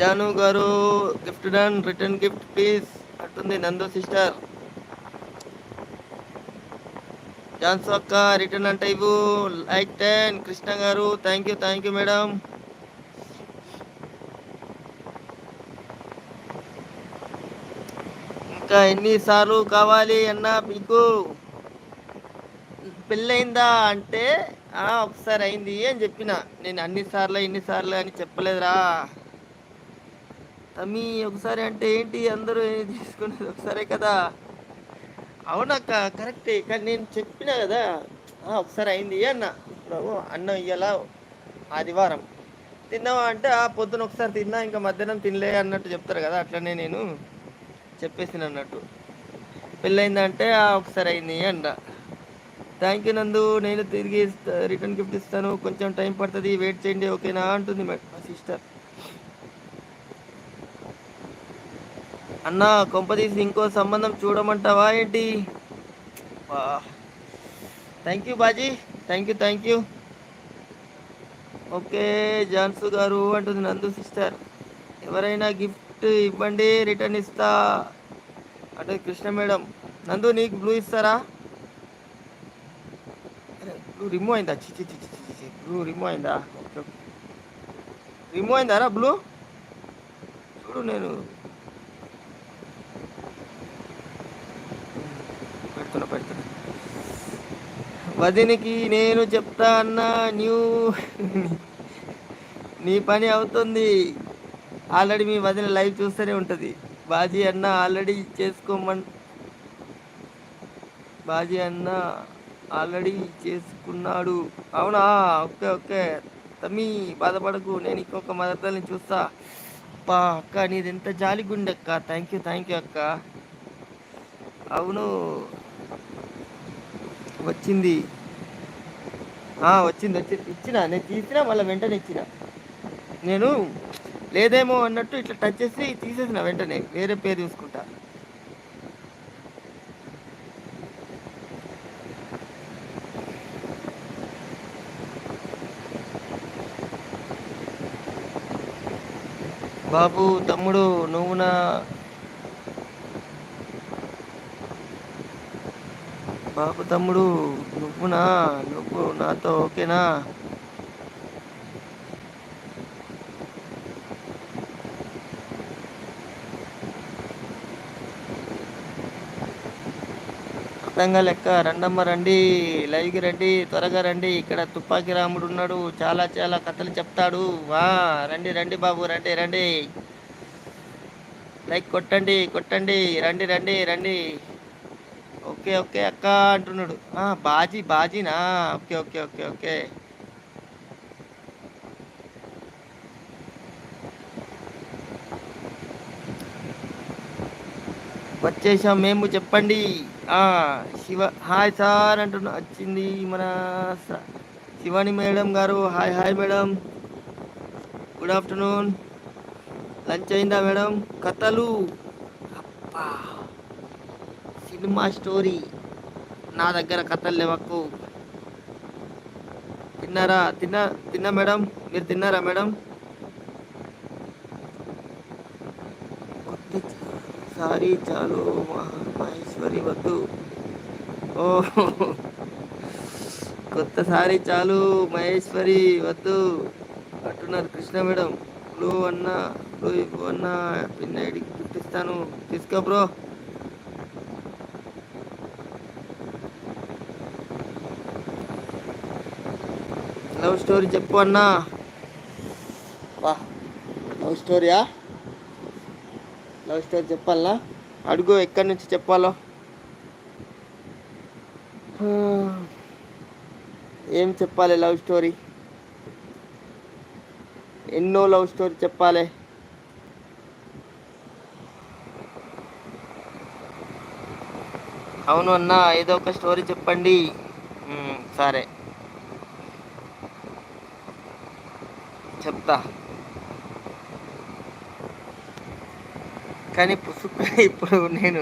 జాను గారు gift done, return gift please అంటుంది నందు సిస్టర్. జాన్సు అక్క రిటర్న్ అంటే ఇవ్వు. లైక్ 10 కృష్ణ గారు, థ్యాంక్ యూ మేడం. ఇంకా ఎన్నిసార్లు కావాలి అన్న మీకు? పెళ్ళయిందా అంటే ఒకసారి అయింది అని చెప్పిన. నేను ఇన్నిసార్లు అని చెప్పలేదురా తమ్మి. ఒకసారి అంటే ఏంటి, అందరూ తీసుకునేది ఒకసారే కదా. అవునక్క కరెక్టే, కానీ నేను చెప్పిన కదా ఒకసారి అయింది అన్న. ఇప్పుడు అన్నం ఇయ్యాల ఆదివారం తిన్నావా అంటే పొద్దున ఒకసారి తిన్నా, ఇంకా మధ్యాహ్నం తినలే అన్నట్టు చెప్తారు కదా. అట్లనే నేను చెప్పేసిన అన్నట్టు. పెళ్ళయిందంటే ఒకసారి అయింది అంట. థ్యాంక్ యూ నందు, నేను తిరిగి రిటర్న్ గిఫ్ట్ ఇస్తాను, కొంచెం టైం పడుతుంది, వెయిట్ చేయండి ఓకేనా అంటుంది మా సిస్టర్. అన్న కొంపదీసి ఇంకో సంబంధం చూడమంటావా ఏంటి? థ్యాంక్ యూ బాజీ, థ్యాంక్ యూ. ఓకే జాన్సు గారు అంటుంది నందు సిస్టర్. ఎవరైనా గిఫ్ట్ ఇవ్వండి, రిటర్న్ ఇస్తా అంటే కృష్ణ మేడం. నందు నీకు బ్లూ ఇస్తారా? బ్లూ రిమూవ్ అయిందా? బ్లూ రిమూవ్ అయిందా? ఓకే, రిమూవ్ అయిందారా బ్లూ? చూడు నేను పెడుతున్నా. వదినికి నేను చెప్తా అన్న నీ పని అవుతుంది. ఆల్రెడీ మీ వదిన లైవ్ చూస్తూనే ఉంటుంది. బాజీ అన్న ఆల్రెడీ బాజీ అన్న ఆల్రెడీ చేసుకున్నాడు. అవునా? ఓకే తమ్మి బాధపడకు, నేను ఇంకొక మదర్తల్ని చూస్తా. అక్క నీది ఎంత జాలి గుండె అక్క. థ్యాంక్ యూ అక్క. అవును వచ్చింది ఇచ్చిన, నేను తీసినా మళ్ళీ వెంటనే ఇచ్చిన. నేను లేదేమో అన్నట్టు ఇట్లా టచ్ చేసి తీసేసిన, వెంటనే వేరే పేరు చూసుకుంటా. బాబు తమ్ముడు నువ్వు నువ్వు నాతో ఓకేనా? అర్థంగా లెక్క. రండమ్మ రండి, లైవ్కి రండి, త్వరగా రండి. ఇక్కడ తుపాకి రాముడు ఉన్నాడు, చాలా కథలు చెప్తాడు. రండి బాబు, రండి. లైక్ కొట్టండి. రండి. ఓకే అక్క అంటున్నాడు. బాజీనా? ఓకే. వచ్చేసాం మేము, చెప్పండి. శివ హాయ్ సార్ అంటున్నా. వచ్చింది మన శివాని మేడం గారు. Hi madam, good afternoon. Lunch అయిందా మేడం? కథలు సినిమా స్టోరీ. నా దగ్గర కథలు లేవకు. తిన్నా మేడం, మీరు తిన్నారా మేడం? సారీ చాలు మహేశ్వరి వద్దు. కొత్త సారీ చాలు మహేశ్వరి వద్దు అంటున్నారు కృష్ణ మేడం. బ్లూ ఇవ్వు అన్న, పిన్ ఐడికి గిఫ్ట్ ఇస్తాను, తీసుకో బ్రో. లవ్ స్టోరీ చెప్పు అన్నా. లవ్ స్టోరీ చెప్పాలనా? అడుగు ఎక్కడి నుంచి చెప్పాలో. ఏం చెప్పాలి లవ్ స్టోరీ? ఎన్నో లవ్ స్టోరీ చెప్పాలి. అవును అన్న, ఏదో ఒక స్టోరీ చెప్పండి. సరే చెప్తా, కానీ పుసుకు ఇప్పుడు నేను